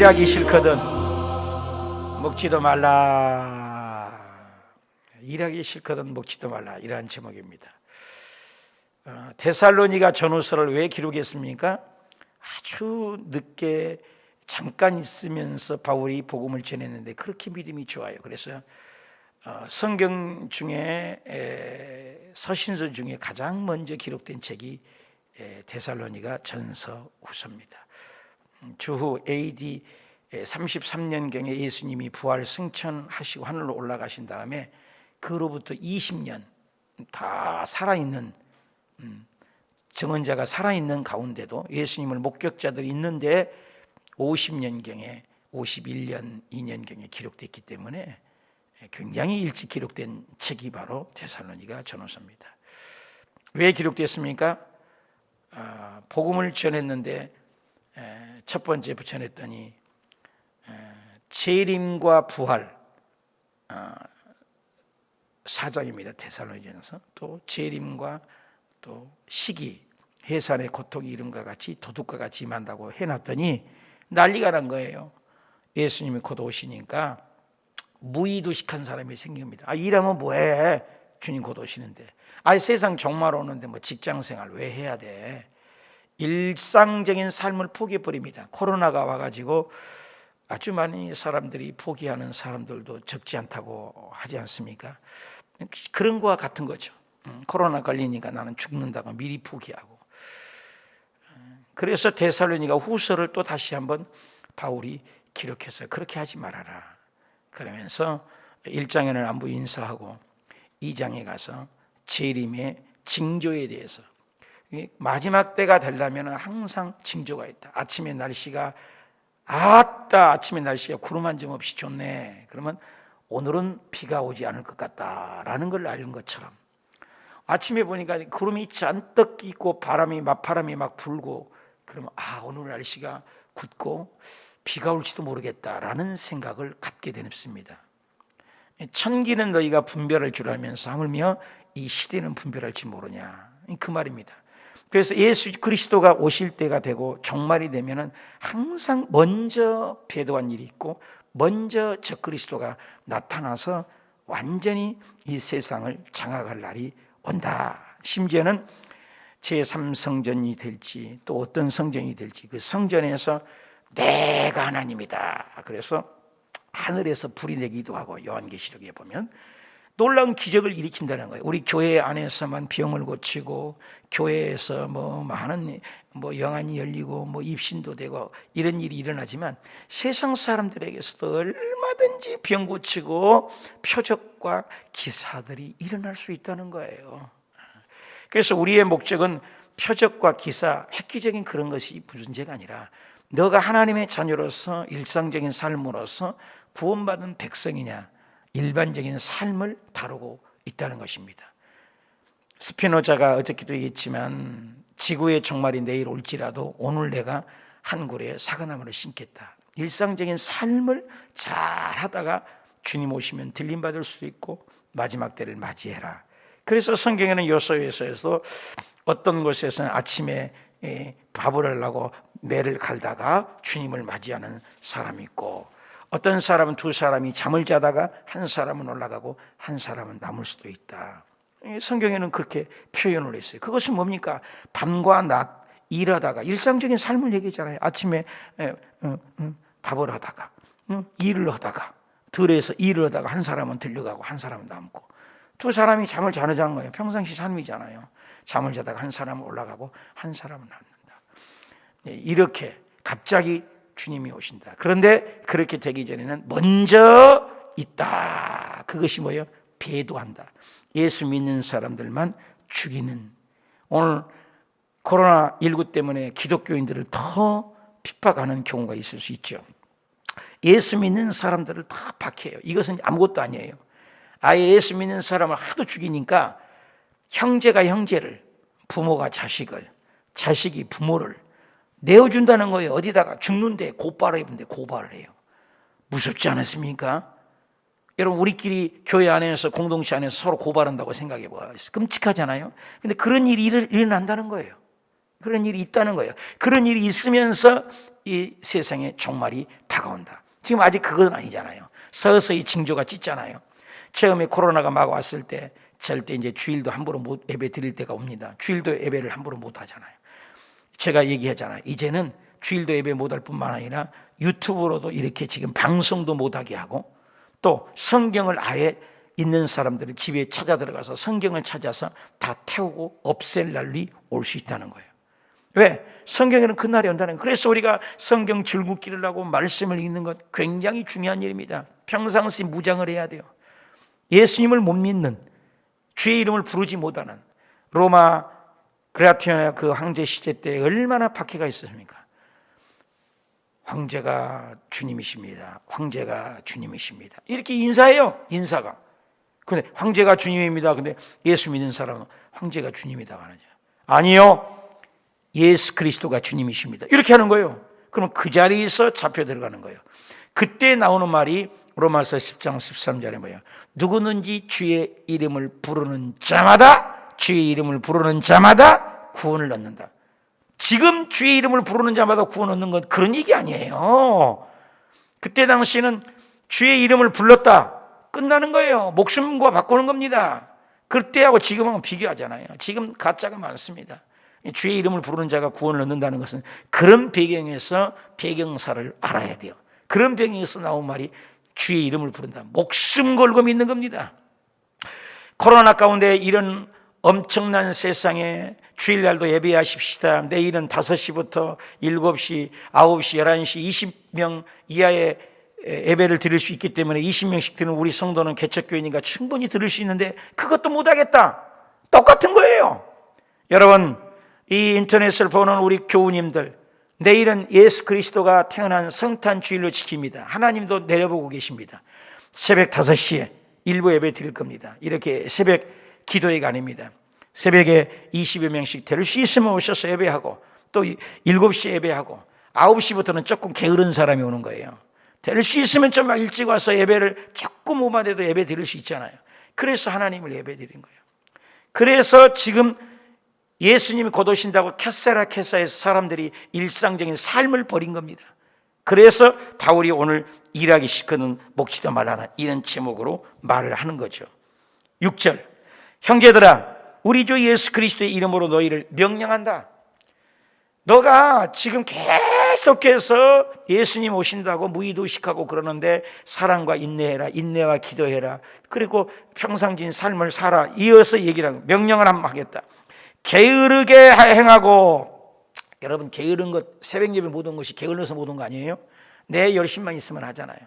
일하기 싫거든 먹지도 말라. 일하기 싫거든 먹지도 말라. 이러한 제목입니다. 데살로니가 전후서를 왜 기록했습니까? 아주 늦게 잠깐 있으면서 바울이 복음을 전했는데 그렇게 믿음이 좋아요. 그래서 성경 중에 서신서 중에 가장 먼저 기록된 책이 데살로니가 전서 후서입니다. 주후 AD 33년경에 예수님이 부활 승천하시고 하늘로 올라가신 다음에 그로부터 20년 다 살아있는 증언자가 살아있는 가운데도 예수님을 목격자들이 있는데 50년경에 51년 2년경에 기록됐기 때문에 굉장히 일찍 기록된 책이 바로 데살로니가 전후서입니다. 왜 기록됐습니까? 복음을 전했는데 첫 번째 전했더니 재림과 부활 4장입니다. 데살로니전서. 또 재림과 또 시기, 해산의 고통이 이름과 같이 도둑과 같이 임한다고 해놨더니 난리가 난 거예요. 예수님이 곧 오시니까 무의도식한 사람이 생깁니다. 일하면 뭐해? 주님 곧 오시는데. 세상 종말 오는데 뭐 직장생활 왜 해야 돼? 일상적인 삶을 포기해버립니다. 코로나가 와가지고 아주 많은 사람들이 포기하는 사람들도 적지 않다고 하지 않습니까? 그런 거와 같은 거죠. 코로나 걸리니까 나는 죽는다고 미리 포기하고. 그래서 데살로니가 후서를 또 다시 한번 바울이 기록해서 그렇게 하지 말아라. 그러면서 1장에는 안부 인사하고 2장에 가서 재림의 징조에 대해서, 마지막 때가 되려면 항상 징조가 있다. 아침에 날씨가 구름 한 점 없이 좋네. 그러면 오늘은 비가 오지 않을 것 같다라는 걸 아는 것처럼 아침에 보니까 구름이 잔뜩 있고 맞바람이 막 불고 그러면 오늘 날씨가 굳고 비가 올지도 모르겠다라는 생각을 갖게 되습니다. 천기는 너희가 분별할 줄 알면서 하물며 이 시대는 분별할지 모르냐, 그 말입니다. 그래서 예수 그리스도가 오실 때가 되고 종말이 되면은 항상 먼저 배도한 일이 있고 먼저 저 그리스도가 나타나서 완전히 이 세상을 장악할 날이 온다. 심지어는 제3성전이 될지 또 어떤 성전이 될지 그 성전에서 내가 하나님이다. 그래서 하늘에서 불이 내기도 하고 요한계시록에 보면 놀라운 기적을 일으킨다는 거예요. 우리 교회 안에서만 병을 고치고 교회에서 많은 영안이 열리고 입신도 되고 이런 일이 일어나지만 세상 사람들에게서도 얼마든지 병 고치고 표적과 기사들이 일어날 수 있다는 거예요. 그래서 우리의 목적은 표적과 기사, 획기적인 그런 것이 문제가 아니라 너가 하나님의 자녀로서 일상적인 삶으로서 구원받은 백성이냐, 일반적인 삶을 다루고 있다는 것입니다. 스피노자가 어저께도 얘기했지만 지구의 종말이 내일 올지라도 오늘 내가 한 그루의 사과나무를 심겠다. 일상적인 삶을 잘 하다가 주님 오시면 들림받을 수도 있고 마지막 때를 맞이해라. 그래서 성경에는 요소에서 어떤 곳에서는 아침에 밥을 하려고 매를 갈다가 주님을 맞이하는 사람이 있고 어떤 사람은 두 사람이 잠을 자다가 한 사람은 올라가고 한 사람은 남을 수도 있다. 성경에는 그렇게 표현을 했어요. 그것은 뭡니까? 밤과 낮 일하다가 일상적인 삶을 얘기하잖아요. 아침에 밥을 하다가 일을 하다가 들에서 일을 하다가 한 사람은 들려가고 한 사람은 남고 두 사람이 잠을 자는 거예요. 평상시 삶이잖아요. 잠을 자다가 한 사람은 올라가고 한 사람은 남는다. 이렇게 갑자기 주님이 오신다. 그런데 그렇게 되기 전에는 먼저 있다. 그것이 뭐예요? 배도한다. 예수 믿는 사람들만 죽이는. 오늘 코로나19 때문에 기독교인들을 더 핍박하는 경우가 있을 수 있죠. 예수 믿는 사람들을 다 박해요. 이것은 아무것도 아니에요. 아예 예수 믿는 사람을 하도 죽이니까 형제가 형제를, 부모가 자식을, 자식이 부모를 내어준다는 거예요. 어디다가 죽는데 고발을 해요. 무섭지 않습니까? 여러분 우리끼리 교회 안에서 공동체 안에서 서로 고발한다고 생각해 봐요. 끔찍하잖아요. 근데 그런 일이 일어난다는 거예요. 그런 일이 있다는 거예요. 그런 일이 있으면서 이 세상의 종말이 다가온다. 지금 아직 그건 아니잖아요. 서서히 징조가 찢잖아요. 처음에 코로나가 막 왔을 때 절대 이제 주일도 함부로 못 예배 드릴 때가 옵니다. 주일도 예배를 함부로 못 하잖아요. 제가 얘기하잖아요. 이제는 주일도 예배 못 할 뿐만 아니라 유튜브로도 이렇게 지금 방송도 못하게 하고, 또 성경을 아예 있는 사람들을 집에 찾아 들어가서 성경을 찾아서 다 태우고 없앨 날이 올 수 있다는 거예요. 왜? 성경에는 그날이 온다는 거예요. 그래서 우리가 성경 줄긋기를 하고 말씀을 읽는 것 굉장히 중요한 일입니다. 평상시 무장을 해야 돼요. 예수님을 못 믿는, 주의 이름을 부르지 못하는 로마 그라티아나 그 황제 시대 때 얼마나 박해가 있었습니까? 황제가 주님이십니다. 황제가 주님이십니다. 이렇게 인사해요. 인사가. 근데 황제가 주님입니다. 근데 예수 믿는 사람은 황제가 주님이다 하느냐? 아니요. 예수 그리스도가 주님이십니다. 이렇게 하는 거예요. 그러면 그 자리에서 잡혀 들어가는 거예요. 그때 나오는 말이 로마서 10장 13절에 뭐예요? 누구든지 주의 이름을 부르는 자마다, 주의 이름을 부르는 자마다 구원을 얻는다. 지금 주의 이름을 부르는 자마다 구원 얻는 건 그런 얘기 아니에요. 그때 당시에는 주의 이름을 불렀다, 끝나는 거예요. 목숨과 바꾸는 겁니다. 그때하고 지금하고 비교하잖아요. 지금 가짜가 많습니다. 주의 이름을 부르는 자가 구원을 얻는다는 것은 그런 배경에서 배경사를 알아야 돼요. 그런 배경에서 나온 말이 주의 이름을 부른다. 목숨 걸고 믿는 겁니다. 코로나 가운데 이런 엄청난 세상에 주일날도 예배하십시다. 내일은 5시부터 7시, 9시, 11시 20명 이하의 예배를 드릴 수 있기 때문에 20명씩 드는 우리 성도는 개척교회니까 충분히 들을 수 있는데 그것도 못하겠다. 똑같은 거예요. 여러분, 이 인터넷을 보는 우리 교우님들, 내일은 예수 그리스도가 태어난 성탄 주일로 지킵니다. 하나님도 내려보고 계십니다. 새벽 5시에 일부 예배 드릴 겁니다. 이렇게 새벽 기도회가 아닙니다. 새벽에 20여 명씩 될 수 있으면 오셔서 예배하고, 또 7시에 예배하고, 9시부터는 조금 게으른 사람이 오는 거예요. 될 수 있으면 좀 일찍 와서 예배를 조금 오만해도 예배 드릴 수 있잖아요. 그래서 하나님을 예배 드린 거예요. 그래서 지금 예수님이 곧 오신다고 캐사라 캐사에서 사람들이 일상적인 삶을 버린 겁니다. 그래서 바울이 오늘 일하기 시작하는 목치다 말하는 이런 제목으로 말을 하는 거죠. 6절, 형제들아 우리 주 예수 그리스도의 이름으로 너희를 명령한다. 너가 지금 계속해서 예수님 오신다고 무의도식하고 그러는데 사랑과 인내해라, 인내와 기도해라, 그리고 평상진 삶을 살아, 이어서 얘기를 하고 명령을 한번 하겠다. 게으르게 행하고, 여러분 게으른 것, 새벽 예배 못 온 것이 게을러서 못 온 거 아니에요? 내 열심만 있으면 하잖아요.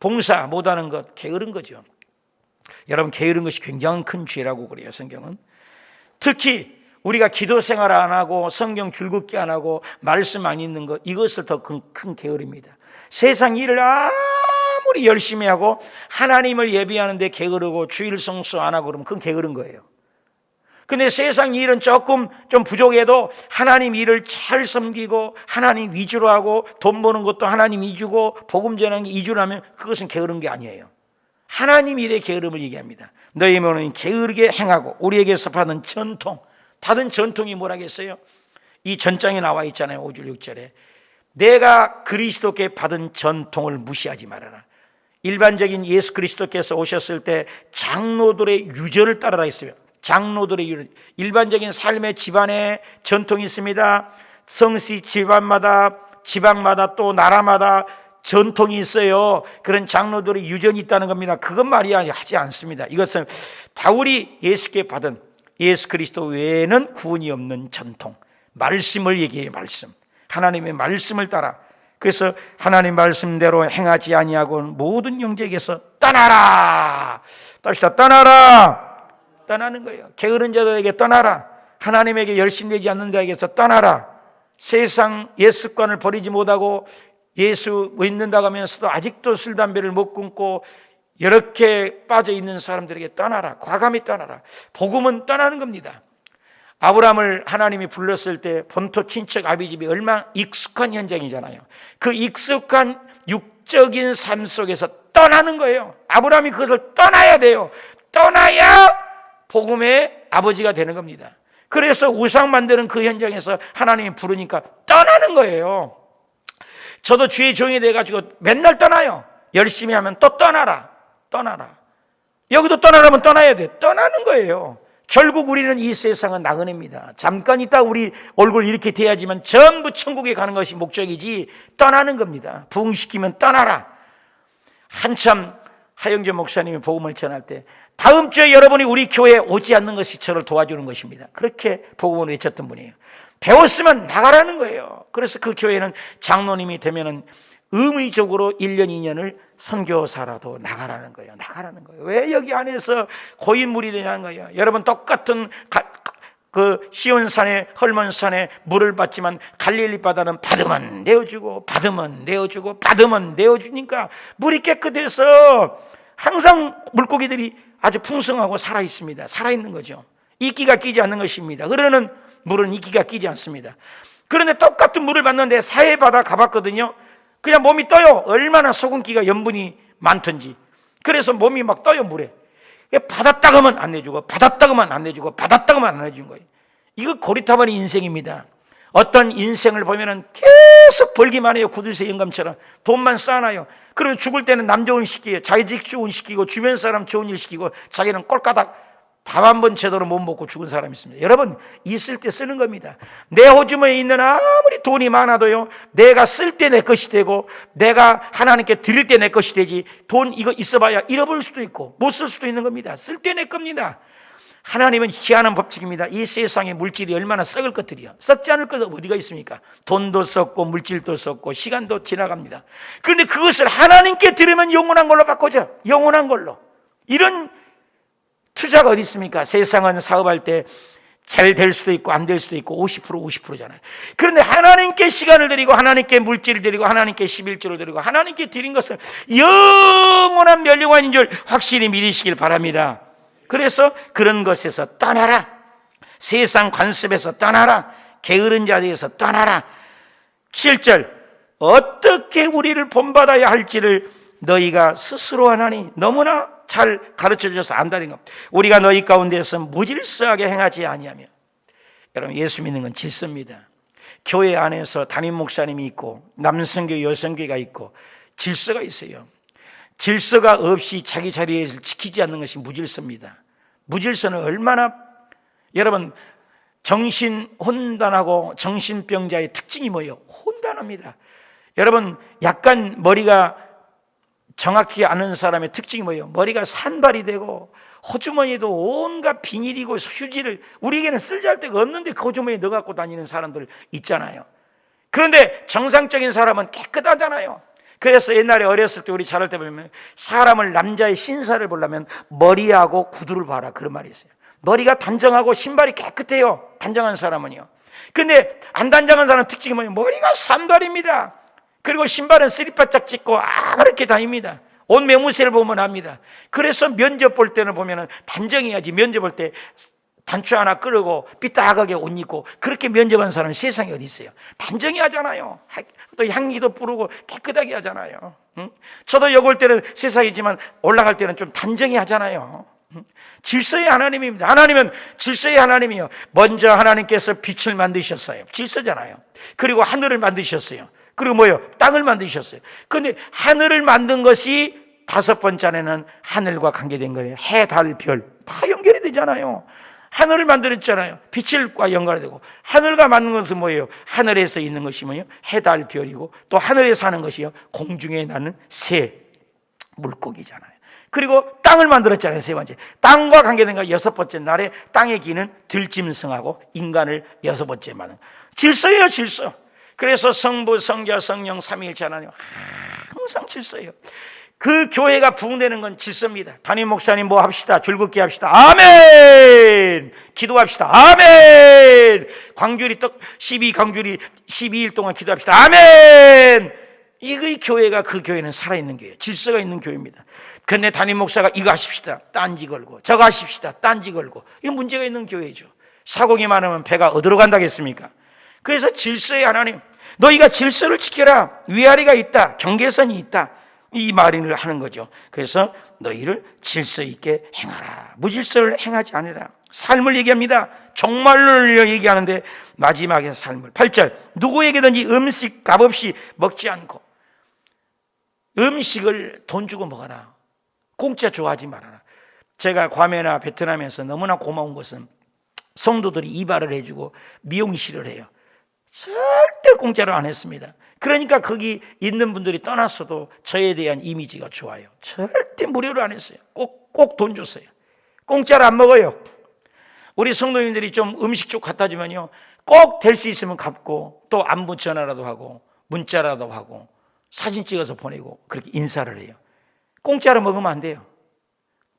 봉사 못하는 것 게으른 거죠. 여러분 게으른 것이 굉장히 큰 죄라고 그래요, 성경은. 특히 우리가 기도 생활 안 하고 성경 줄긋기 안 하고 말씀 안 읽는 것, 이것을 더 큰 게으릅니다. 세상 일을 아무리 열심히 하고 하나님을 예배하는데 게으르고 주일 성수 안 하고 그러면 그건 게으른 거예요. 근데 세상 일은 조금 좀 부족해도 하나님 일을 잘 섬기고 하나님 위주로 하고 돈 버는 것도 하나님 위주고 복음 전하는 게 위주로 하면 그것은 게으른 게 아니에요. 하나님 일의 게으름을 얘기합니다. 너희 모는 게으르게 행하고 우리에게서 받은 전통이 뭐라겠어요? 이 전장에 나와 있잖아요. 5절 6절에 내가 그리스도께 받은 전통을 무시하지 말아라. 일반적인 예수 그리스도께서 오셨을 때 장로들의 유전을 따르라 했어요. 장로들의 유전, 일반적인 삶의 집안에 전통이 있습니다. 성씨 집안마다, 지방마다 또 나라마다 전통이 있어요. 그런 장로들의 유전이 있다는 겁니다. 그것 말이야 하지 않습니다. 이것은 바울이 예수께 받은 예수 그리스도 외에는 구원이 없는 전통, 말씀을 얘기해요. 말씀, 하나님의 말씀을 따라. 그래서 하나님 말씀대로 행하지 아니하고 모든 형제에게서 떠나라. 다시다 떠나라. 떠나는 거예요. 게으른 자들에게 떠나라. 하나님에게 열심내지 않는 자에게서 떠나라. 세상 옛 습관을 버리지 못하고 예수 믿는다고 하면서도 아직도 술 담배를 못 끊고 이렇게 빠져 있는 사람들에게 떠나라. 과감히 떠나라. 복음은 떠나는 겁니다. 아브라함을 하나님이 불렀을 때 본토 친척 아비집이 얼마나 익숙한 현장이잖아요. 그 익숙한 육적인 삶 속에서 떠나는 거예요. 아브라함이 그것을 떠나야 돼요. 떠나야 복음의 아버지가 되는 겁니다. 그래서 우상 만드는 그 현장에서 하나님이 부르니까 떠나는 거예요. 저도 주의 종이 돼가지고 맨날 떠나요. 열심히 하면 또 떠나라. 여기도 떠나라면 떠나야 돼. 떠나는 거예요. 결국 우리는 이 세상은 나그네입니다. 잠깐 있다 우리 얼굴 이렇게 돼야지만 전부 천국에 가는 것이 목적이지 떠나는 겁니다. 부흥시키면 떠나라. 한참 하영재 목사님이 복음을 전할 때 다음 주에 여러분이 우리 교회에 오지 않는 것이 저를 도와주는 것입니다. 그렇게 복음을 외쳤던 분이에요. 배웠으면 나가라는 거예요. 그래서 그 교회는 장로님이 되면은 의무적으로 1년, 2년을 선교사라도 나가라는 거예요. 왜 여기 안에서 고인물이 되냐는 거예요. 여러분 똑같은 그 시온산에 헐몬산에 물을 받지만 갈릴리 바다는 받으면 내어주고 내어주니까 물이 깨끗해서 항상 물고기들이 아주 풍성하고 살아있습니다. 살아있는 거죠. 이끼가 끼지 않는 것입니다. 흐르는 물은 이끼가 끼지 않습니다. 그런데 똑같은 물을 받는데 사해바다 가봤거든요. 그냥 몸이 떠요. 얼마나 소금기가 염분이 많던지. 그래서 몸이 막 떠요, 물에. 받았다 하면 안 내주고 받았다 하면 안 내주는 거예요. 이거 고리타분한 인생입니다. 어떤 인생을 보면은 계속 벌기만 해요. 구두쇠 영감처럼 돈만 쌓아놔요. 그리고 죽을 때는 남 좋은 시키고 자기 좋은 시키고 주변 사람 좋은 일 시키고 자기는 꼴까닥 밥 한 번 제대로 못 먹고 죽은 사람이 있습니다. 여러분 있을 때 쓰는 겁니다. 내 호주머니에 있는 아무리 돈이 많아도요, 내가 쓸 때 내 것이 되고 내가 하나님께 드릴 때 내 것이 되지, 돈 이거 있어봐야 잃어버릴 수도 있고 못 쓸 수도 있는 겁니다. 쓸 때 내 겁니다. 하나님은 희한한 법칙입니다. 이 세상의 물질이 얼마나 썩을 것들이요, 썩지 않을 것은 어디가 있습니까? 돈도 썩고 물질도 썩고 시간도 지나갑니다. 그런데 그것을 하나님께 드리면 영원한 걸로 바꿔줘. 영원한 걸로. 이런 투자가 어디 있습니까? 세상은 사업할 때 잘 될 수도 있고 안 될 수도 있고 50%잖아요. 그런데 하나님께 시간을 드리고 하나님께 물질을 드리고 하나님께 11조를 드리고 하나님께 드린 것은 영원한 멸류관인 줄 확실히 믿으시길 바랍니다. 그래서 그런 것에서 떠나라. 세상 관습에서 떠나라. 게으른 자리에서 떠나라. 7절, 어떻게 우리를 본받아야 할지를 너희가 스스로 하나니 너무나 잘 가르쳐줘서 안다는 것. 우리가 너희 가운데서 무질서하게 행하지 아니하며. 여러분, 예수 믿는 건 질서입니다. 교회 안에서 담임 목사님이 있고 남성교 여성교가 있고 질서가 있어요. 질서가 없이 자기 자리에서 지키지 않는 것이 무질서입니다. 무질서는 얼마나, 여러분, 정신혼단하고 정신병자의 특징이 뭐예요? 혼단합니다. 여러분, 약간 머리가 정확히 아는 사람의 특징이 뭐예요? 머리가 산발이 되고 호주머니에도 온갖 비닐이고 휴지를, 우리에게는 쓸데할 데가 없는데 그 호주머니에 넣어갖고 다니는 사람들 있잖아요. 그런데 정상적인 사람은 깨끗하잖아요. 그래서 옛날에 어렸을 때 우리 자랄 때 보면 사람을, 남자의 신사를 보려면 머리하고 구두를 봐라, 그런 말이 있어요. 머리가 단정하고 신발이 깨끗해요, 단정한 사람은요. 근데 안 단정한 사람 특징이 뭐예요? 머리가 산발입니다. 그리고 신발은 쓰리바짝 찢고 그렇게 다닙니다. 옷 매무새를 보면 압니다. 그래서 면접 볼 때는 보면은 단정해야지. 면접 볼 때 단추 하나 끌고 삐딱하게 옷 입고 그렇게 면접한 사람은 세상에 어디 있어요? 단정히 하잖아요. 또 향기도 뿌르고 깨끗하게 하잖아요. 저도 여기 올 때는 세상이지만 올라갈 때는 좀 단정히 하잖아요. 질서의 하나님입니다. 하나님은 질서의 하나님이요. 먼저 하나님께서 빛을 만드셨어요. 질서잖아요. 그리고 하늘을 만드셨어요. 그리고 뭐예요? 땅을 만드셨어요. 그런데 하늘을 만든 것이 다섯 번째는 하늘과 관계된 거예요. 해, 달, 별 다 연결이 되잖아요. 하늘을 만들었잖아요. 빛을과 연결이 되고, 하늘과 만든 것은 뭐예요? 하늘에서 있는 것이 뭐예요? 해, 달, 별이고, 또 하늘에 사는 것이요, 공중에 나는 새, 물고기잖아요. 그리고 땅을 만들었잖아요. 세 번째, 땅과 관계된 거. 여섯 번째 날에 땅에 기는 들짐승하고 인간을 여섯 번째 만든 질서예요, 질서. 그래서 성부, 성자, 성령, 삼위일체 하나님 항상 질서예요. 그 교회가 부흥되는 건 질서입니다. 담임 목사님 뭐 합시다. 줄긋기 합시다. 아멘. 기도합시다. 아멘. 광주리 12일 동안 기도합시다. 아멘. 이 교회가, 그 교회는 살아있는 교회예요. 질서가 있는 교회입니다. 근데 담임 목사가 이거 하십시다, 딴지 걸고, 저거 하십시다, 딴지 걸고, 이건 문제가 있는 교회죠. 사고기 많으면 배가 어디로 간다겠습니까? 그래서 질서의 하나님, 너희가 질서를 지켜라. 위아래가 있다, 경계선이 있다, 이 말을 하는 거죠. 그래서 너희를 질서 있게 행하라. 무질서를 행하지 않으라. 삶을 얘기합니다. 정말로 얘기하는데 마지막에 삶을. 8절 누구에게든지 음식 값없이 먹지 않고, 음식을 돈 주고 먹어라. 공짜 좋아하지 말아라. 제가 괌이나 베트남에서 너무나 고마운 것은 성도들이 이발을 해주고 미용실을 해요. 절대 공짜로 안 했습니다. 그러니까 거기 있는 분들이 떠났어도 저에 대한 이미지가 좋아요. 절대 무료로 안 했어요. 꼭 돈 줬어요. 공짜로 안 먹어요. 우리 성도님들이 좀 음식 좀 갖다 주면요, 꼭 될 수 있으면 갚고, 또 안부 전화라도 하고 문자라도 하고 사진 찍어서 보내고 그렇게 인사를 해요. 공짜로 먹으면 안 돼요.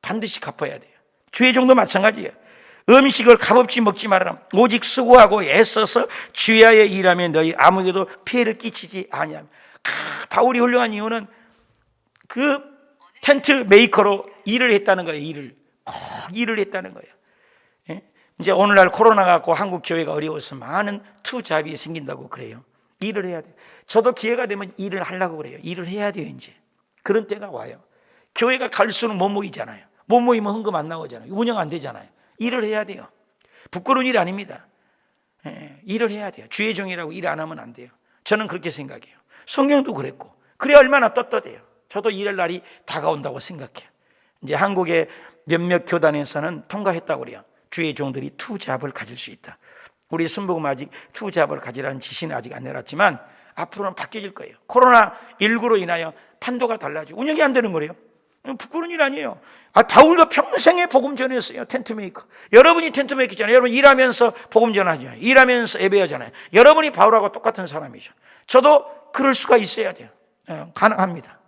반드시 갚아야 돼요. 주의 종도 마찬가지예요. 음식을 값없이 먹지 말아라. 오직 수고하고 애써서 주야에 일하면 너희 아무에게도 피해를 끼치지 아니하며. 바울이 훌륭한 이유는 그 텐트 메이커로 일을 했다는 거예요. 일을 했다는 거예요. 예? 이제 오늘날 코로나 갖고 한국 교회가 어려워서 많은 투잡이 생긴다고 그래요. 일을 해야 돼요. 저도 기회가 되면 일을 하려고 그래요. 일을 해야 돼요. 이제 그런 때가 와요. 교회가 갈수록 못 모이잖아요. 못 모이면 헌금 안 나오잖아요. 운영 안 되잖아요. 일을 해야 돼요. 부끄러운 일 아닙니다. 일을 해야 돼요. 주의 종이라고 일 안 하면 안 돼요. 저는 그렇게 생각해요. 성경도 그랬고, 그래 얼마나 떳떳해요. 저도 일할 날이 다가온다고 생각해요. 이제 한국의 몇몇 교단에서는 통과했다고 그래요. 주의 종들이 투잡을 가질 수 있다. 우리 순복음 아직 투잡을 가지라는 지시는 아직 안 내놨지만 앞으로는 바뀌어질 거예요. 코로나19로 인하여 판도가 달라지고 운영이 안 되는 거예요. 부끄러운 일 아니에요. 바울도 평생에 복음 전했어요. 텐트메이커. 여러분이 텐트메이커잖아요. 여러분 일하면서 복음 전하잖아요. 일하면서 예배하잖아요. 여러분이 바울하고 똑같은 사람이죠. 저도 그럴 수가 있어야 돼요. 가능합니다.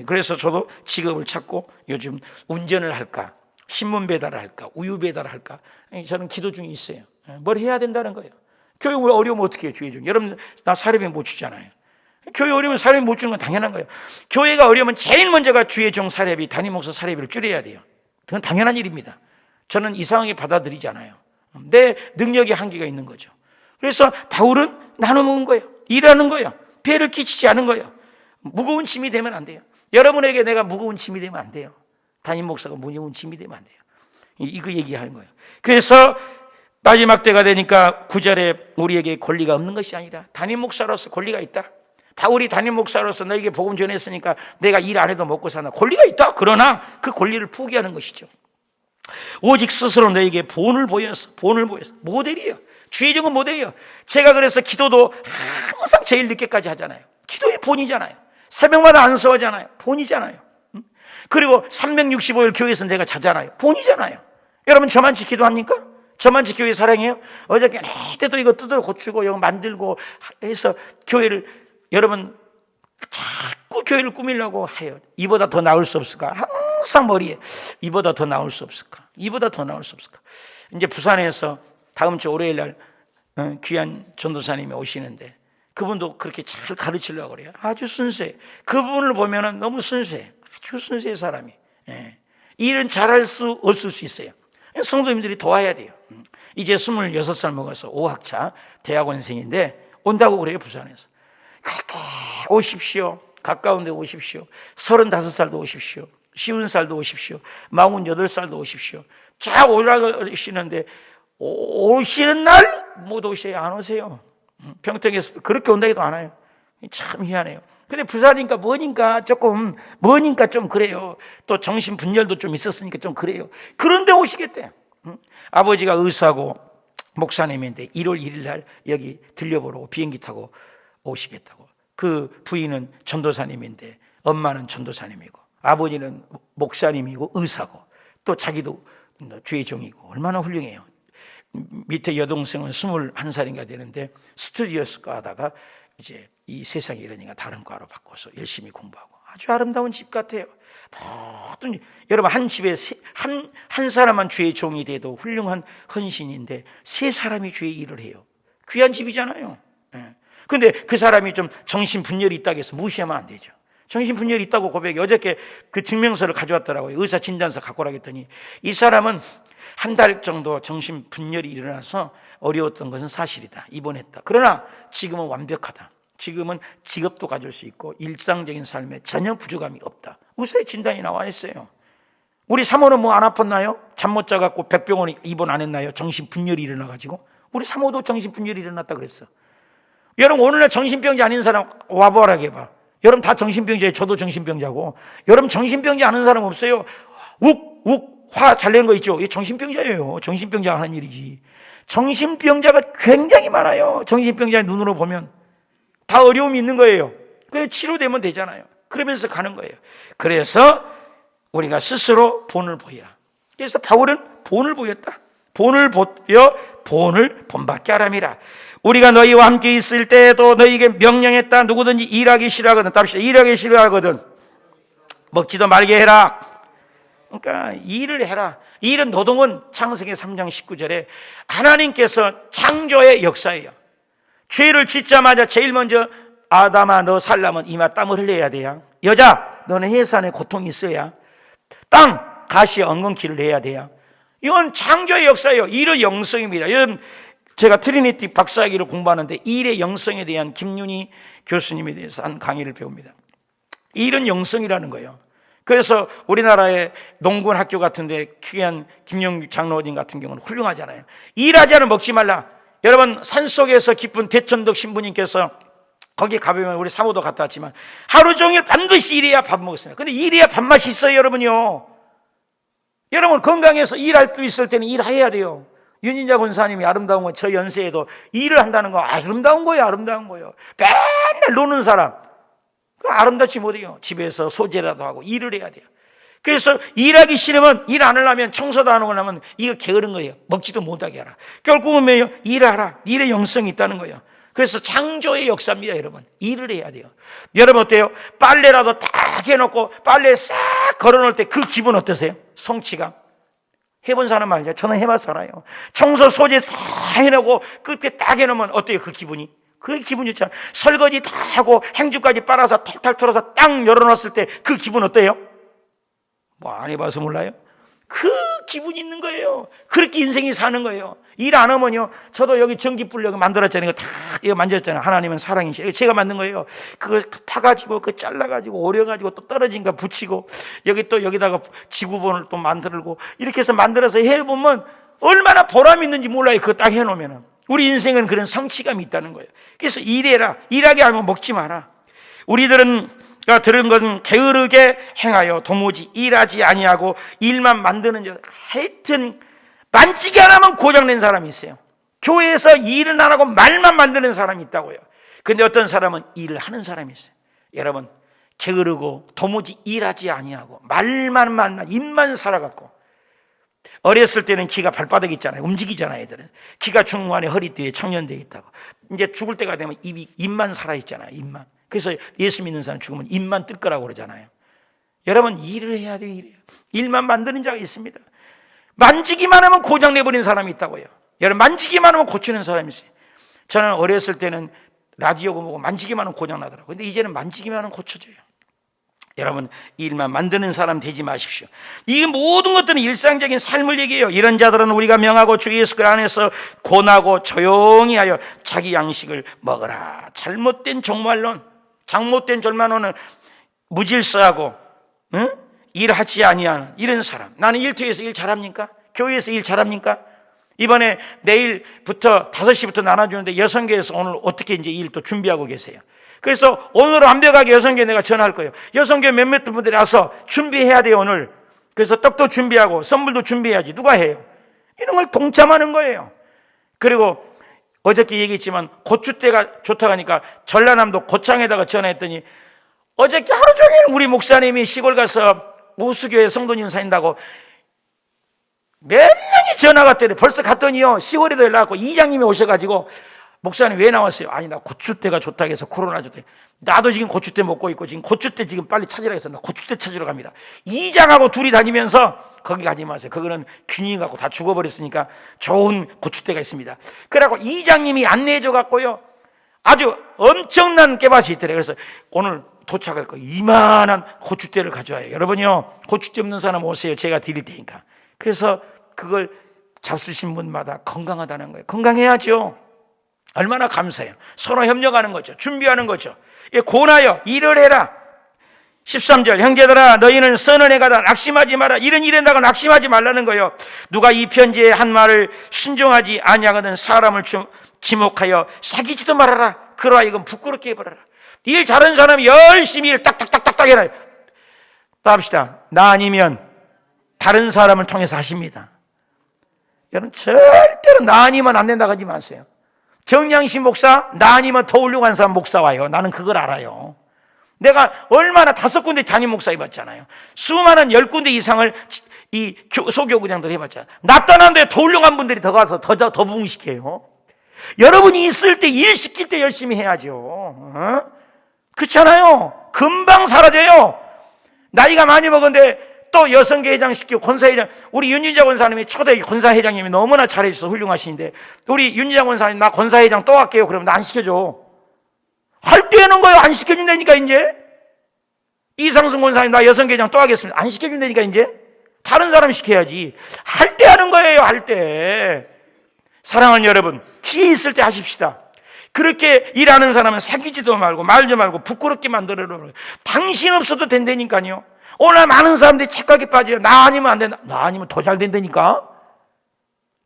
그래서 저도 직업을 찾고 요즘 운전을 할까, 신문 배달을 할까, 우유 배달을 할까, 저는 기도 중에 있어요. 뭘 해야 된다는 거예요. 교회 어려우면 어떻게 해요, 주의 종? 여러분, 나 사례비 못 주잖아요. 교회 어려우면 사례비 못 주는 건 당연한 거예요. 교회가 어려우면 제일 먼저가 주의 종 사례비, 담임 목사 사례비를 줄여야 돼요. 그건 당연한 일입니다. 저는 이상하게 받아들이지 않아요. 내 능력의 한계가 있는 거죠. 그래서 바울은 나눠 먹은 거예요. 일하는 거예요. 피해를 끼치지 않은 거예요. 무거운 짐이 되면 안 돼요. 여러분에게 내가 무거운 짐이 되면 안 돼요. 담임 목사가 무거운 짐이 되면 안 돼요. 이거 얘기하는 거예요. 그래서 마지막 때가 되니까 9절에 우리에게 권리가 없는 것이 아니라 담임 목사로서 권리가 있다. 바울이 담임 목사로서 너에게 복음 전했으니까 내가 일 안 해도 먹고 사나, 권리가 있다. 그러나 그 권리를 포기하는 것이죠. 오직 스스로 너에게 본을 보여서 모델이에요. 주의 종은 모델이에요. 제가 그래서 기도도 항상 제일 늦게까지 하잖아요. 기도의 본이잖아요. 새벽마다 안수하잖아요. 본이잖아요. 그리고 365일 교회에서 내가 자잖아요. 본이잖아요. 여러분 저만치 기도합니까? 저만치 교회 사랑해요? 어저께 때도 이거 뜯어 고치고 이거 만들고 해서 교회를, 여러분 자꾸 교회를 꾸미려고 해요. 이보다 더 나을 수 없을까? 항상 머리에 이보다 더 나을 수 없을까? 이보다 더 나을 수 없을까? 이제 부산에서 다음 주 월요일 날 귀한 전도사님이 오시는데 그분도 그렇게 잘 가르치려고 그래요. 아주 순수해. 그분을 보면은 너무 순수해. 아주 순수해 사람이. 일은 잘할 수 없을 수 있어요. 성도님들이 도와야 돼요. 이제 26살 먹어서 5학차 대학원생인데 온다고 그래요. 부산에서. 그렇게 오십시오. 가까운 데 오십시오. 35살도 오십시오. 50살도 오십시오. 48살도 오십시오. 쫙 올라가시는데 오시는 날 못 오셔요. 안 오세요. 평택에서 그렇게 온다기도 안 와요. 참 희한해요. 근데 부산이니까 뭐니까 좀 그래요. 또 정신 분열도 좀 있었으니까 좀 그래요. 그런데 오시겠대. 아버지가 의사고 목사님인데 1월 1일 날 여기 들려보라고 비행기 타고 오시겠다고. 그 부인은 전도사님인데 엄마는 전도사님이고 아버지는 목사님이고 의사고 또 자기도 주의 종이고 얼마나 훌륭해요. 밑에 여동생은 21살인가 되는데 스튜디오스과 하다가 이제 이 세상에 이러니까 다른 과로 바꿔서 열심히 공부하고 아주 아름다운 집 같아요. 모든 여러분 한 집에 한 사람만 주의 종이 돼도 훌륭한 헌신인데 세 사람이 주의 일을 해요. 귀한 집이잖아요. 근데 그 사람이 좀 정신분열이 있다고 해서 무시하면 안 되죠. 정신분열이 있다고 고백해. 어저께 그 증명서를 가져왔더라고요. 의사 진단서 갖고 오라고 했더니 이 사람은 한 달 정도 정신분열이 일어나서 어려웠던 것은 사실이다. 입원했다. 그러나 지금은 완벽하다. 지금은 직업도 가질 수 있고 일상적인 삶에 전혀 부족함이 없다. 의사의 진단이 나와 있어요. 우리 사모는 뭐 안 아팠나요? 잠 못 자갖고 백병원에 입원 안 했나요? 정신분열이 일어나가지고. 우리 사모도 정신분열이 일어났다 그랬어. 여러분 오늘날 정신병자 아닌 사람 와보라 해봐. 여러분 다 정신병자예요. 저도 정신병자고. 여러분 정신병자 아는 사람 없어요. 화 잘 내는 거 있죠? 이게 정신병자예요. 정신병자가 하는 일이지. 정신병자가 굉장히 많아요. 정신병자의 눈으로 보면 다 어려움이 있는 거예요. 그래서 치료되면 되잖아요. 그러면서 가는 거예요. 그래서 우리가 스스로 본을 보여라. 그래서 바울은 본을 보였다. 본을 보여 본을 본받게 하람이라. 우리가 너희와 함께 있을 때에도 너희에게 명령했다. 누구든지 일하기 싫어하거든. 답시다. 일하기 싫어하거든. 먹지도 말게 해라. 그러니까 일을 해라. 일은 노동은 창세기 3장 19절에 하나님께서 창조의 역사예요. 죄를 짓자마자 제일 먼저 아담아 너 살려면 이마 땀을 흘려야 돼요. 여자 너는 해산에 고통이 있어야. 땅 가시에 엉겅퀴를 내야 돼요. 이건 창조의 역사예요. 일의 영성입니다. 여러분 제가 트리니티 박사학위를 공부하는데 일의 영성에 대한 김윤희 교수님에 대해서 한 강의를 배웁니다. 일은 영성이라는 거예요. 그래서 우리나라의 농군 학교 같은데 귀한 김영규 장로님 같은 경우는 훌륭하잖아요. 일하지 않으면 먹지 말라. 여러분 산속에서 깊은 대천덕 신부님께서 거기 가보면 우리 사모도 갔다 왔지만 하루 종일 반드시 일해야 밥 먹었어요. 근데 일해야 밥맛이 있어요, 여러분요. 여러분 건강해서 일할 수 있을 때는 일해야 돼요. 윤인자 권사님이 아름다운 건 저 연세에도 일을 한다는 거 아름다운 거예요. 아름다운 거예요. 맨날 노는 사람 아름답지 못해요. 집에서 소재라도 하고 일을 해야 돼요. 그래서 일하기 싫으면 일 안 하려면 청소도 안 하고 나면 이거 게으른 거예요. 먹지도 못하게 하라. 결국은 뭐예요? 일하라. 일의 영성이 있다는 거예요. 그래서 창조의 역사입니다, 여러분. 일을 해야 돼요. 여러분 어때요? 빨래라도 딱 해놓고 빨래 싹 걸어놓을 때 그 기분 어떠세요? 성취감. 해본 사람 말이죠. 저는 해봐서 알아요. 청소 소재 싹 해놓고 끝에 딱 해놓으면 어때요? 그 기분이. 그 기분 좋잖아요. 설거지 다 하고 행주까지 빨아서 탁탁 털어서 딱 열어놨을 때 그 기분 어때요? 뭐 안 해봐서 몰라요? 그 기분이 있는 거예요. 그렇게 인생이 사는 거예요. 일 안 하면요. 저도 여기 전기불 여기 만들었잖아요. 이거 다 이거 만졌잖아요. 하나님은 사랑이시죠. 제가 만든 거예요. 그거 파가지고 그 잘라가지고 오려가지고 또 떨어진 거 붙이고 여기 또 여기다가 지구본을 또 만들고 이렇게 해서 만들어서 해보면 얼마나 보람 있는지 몰라요. 그거 딱 해놓으면은. 우리 인생은 그런 성취감이 있다는 거예요. 그래서 일해라. 일하게 하면 먹지 마라. 우리들은 들은 것은 게으르게 행하여 도무지 일하지 아니하고 일만 만드는 자. 하여튼 만지게 안 하면 고장낸 사람이 있어요. 교회에서 일은 안 하고 말만 만드는 사람이 있다고요. 근데 어떤 사람은 일을 하는 사람이 있어요. 여러분 게으르고 도무지 일하지 아니하고 말만 입만 살아갖고 어렸을 때는 기가 발바닥 있잖아요. 움직이잖아요. 애들은 기가 중간에 허리띠에 청년대에 있다고. 이제 죽을 때가 되면 입만 살아있잖아요. 입만. 그래서 예수 믿는 사람 죽으면 입만 뜰 거라고 그러잖아요. 여러분 일을 해야 돼요. 일만 만드는 자가 있습니다. 만지기만 하면 고장내버린 사람이 있다고요. 여러분 만지기만 하면 고치는 사람이 있어요. 저는 어렸을 때는 라디오 보고 만지기만 하면 고장나더라고요. 근데 이제는 만지기만 하면 고쳐져요. 여러분 일만 만드는 사람 되지 마십시오. 이 모든 것들은 일상적인 삶을 얘기해요. 이런 자들은 우리가 명하고 주 예수 그 안에서 고나고 조용히 하여 자기 양식을 먹어라. 잘못된 종말론, 잘못된 절만론은 무질서하고 일하지 아니하는 이런 사람. 나는 일터에서 일 잘합니까? 교회에서 일 잘합니까? 이번에 내일부터 5시부터 나눠주는데 여성계에서 오늘 어떻게 이제 일 또 준비하고 계세요. 그래서 오늘 완벽하게 여성계 내가 전할 거예요. 여성계 몇몇 분들이 와서 준비해야 돼요, 오늘. 그래서 떡도 준비하고 선물도 준비해야지. 누가 해요? 이런 걸 동참하는 거예요. 그리고 어저께 얘기했지만 고추대가 좋다고 하니까 전라남도 고창에다가 전화했더니 어저께 하루 종일 우리 목사님이 시골 가서 우수교회 성도님 사귄다고 몇 명이 전화가 왔대요. 벌써 갔더니요, 시골에도 연락 왔고 이장님이 오셔가지고 목사님 왜 나왔어요? 아니 나 고추대가 좋다고 해서 코로나 좋대. 나도 지금 고추대 먹고 있고 지금 고추대 지금 빨리 찾으라 해서 나 고추대 찾으러 갑니다. 이장하고 둘이 다니면서 거기 가지 마세요. 그거는 균이 갖고 다 죽어버렸으니까 좋은 고추대가 있습니다. 그래갖고 이장님이 안내해줘 갖고요 아주 엄청난 깨밭이 있더래요. 그래서 오늘 도착할 거 이만한 고추대를 가져와요. 여러분요 고추대 없는 사람 오세요. 제가 드릴 테니까. 그래서 그걸 잡수신 분마다 건강하다는 거예요. 건강해야죠. 얼마나 감사해요. 서로 협력하는 거죠. 준비하는 거죠. 고나여 일을 해라. 13절 형제들아 너희는 선언에 가다 낙심하지 마라. 이런 일에 나가 낙심하지 말라는 거예요. 누가 이 편지에 한 말을 순종하지 아니하거든 사람을 지목하여 사귀지도 말아라. 그러하여금 부끄럽게 해버려라. 일 잘하는 사람이 열심히 일 딱딱딱딱딱 해라. 답시다. 나 아니면 다른 사람을 통해서 하십니다. 여러분 절대로 나 아니면 안 된다고 하지 마세요. 정양심 목사 나 아니면 더 훌륭한 사람 목사 와요. 나는 그걸 알아요. 내가 얼마나 5군데 담임 목사 해봤잖아요. 수많은 10군데 이상을 이 소교구장들 해봤잖아요. 나 떠난데 더 훌륭한 분들이 더 가서 더 부흥시켜요. 여러분이 있을 때 일 시킬 때 열심히 해야죠. 그렇잖아요. 금방 사라져요. 나이가 많이 먹었는데 또 여성계회장 시키고 권사회장, 우리 윤유자 권사님이 초대 권사회장님이 너무나 잘해주셔서 훌륭하신데 우리 윤유자 권사님 나 권사회장 또 할게요. 그러면 나 안 시켜줘. 할 때 하는 거예요. 안 시켜준다니까 이제. 이상승 권사님 나 여성계회장 또 하겠습니다. 안 시켜준다니까 이제. 다른 사람이 시켜야지. 할 때 하는 거예요. 할 때. 사랑하는 여러분, 기회 있을 때 하십시다. 그렇게 일하는 사람은 사귀지도 말고 말지 말고 부끄럽게 만들어요. 당신 없어도 된다니까요. 오늘 많은 사람들이 착각에 빠져요. 나 아니면 안 된다. 나 아니면 더 잘 된다니까.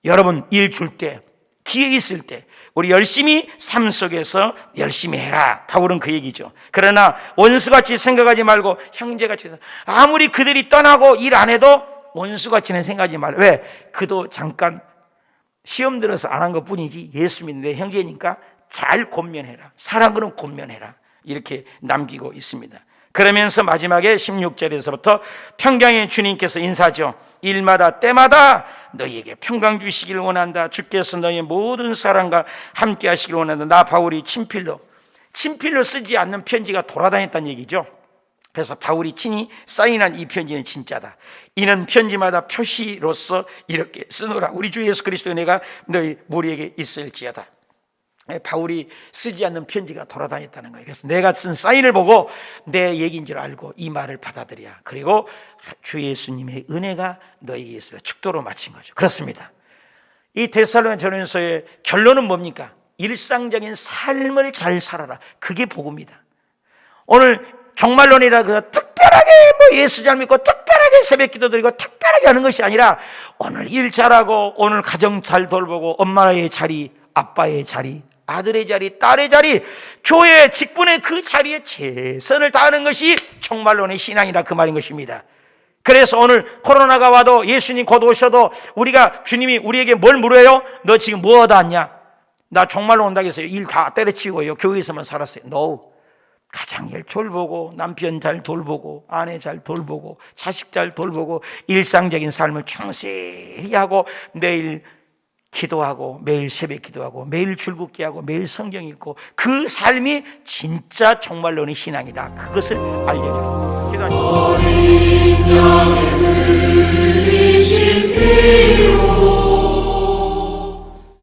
여러분 일 줄 때, 기회 있을 때 우리 열심히 삶 속에서 열심히 해라. 바울은 그 얘기죠. 그러나 원수같이 생각하지 말고 형제같이, 아무리 그들이 떠나고 일 안 해도 원수같이는 생각하지 말라. 왜? 그도 잠깐 시험 들어서 안 한 것뿐이지 예수 믿는 내 형제니까 잘 권면해라. 사랑으로 권면해라. 이렇게 남기고 있습니다. 그러면서 마지막에 16절에서부터 평강의 주님께서 인사하죠. 일마다 때마다 너희에게 평강 주시기를 원한다. 주께서 너희의 모든 사랑과 함께 하시기를 원한다. 나 바울이 친필로 쓰지 않는 편지가 돌아다녔다는 얘기죠. 그래서 바울이 친히 사인한 이 편지는 진짜다. 이는 편지마다 표시로서 이렇게 쓰노라. 우리 주 예수 그리스도의 은혜가 너희 무리에게 있을지어다. 바울이 쓰지 않는 편지가 돌아다녔다는 거예요. 그래서 내가 쓴 사인을 보고 내 얘기인 줄 알고 이 말을 받아들여. 그리고 주 예수님의 은혜가 너희에게 있으라. 축도로 마친 거죠. 그렇습니다. 이 데살로니가 전서의 결론은 뭡니까? 일상적인 삶을 잘 살아라. 그게 복음이다. 오늘 종말론이라 그 특별하게 예수 잘 믿고 특별하게 새벽 기도 드리고 특별하게 하는 것이 아니라 오늘 일 잘하고 오늘 가정 잘 돌보고 엄마의 자리, 아빠의 자리, 아들의 자리, 딸의 자리, 교회 직분의 그 자리에 최선을 다하는 것이 종말론의 신앙이라 그 말인 것입니다. 그래서 오늘 코로나가 와도 예수님 곧 오셔도 우리가 주님이 우리에게 뭘 물어요? 너 지금 뭐 하다 왔냐? 나 종말론 온다고 해서 일 다 때려치우고요. 교회에서만 살았어요. No. 가장 일 돌보고 남편 잘 돌보고 아내 잘 돌보고 자식 잘 돌보고 일상적인 삶을 충실히 하고 매일 기도하고 매일 새벽 기도하고 매일 줄긋기 하고 매일 성경 읽고 그 삶이 진짜 종말론의 신앙이다. 그것을 알려주는 기도하십시오.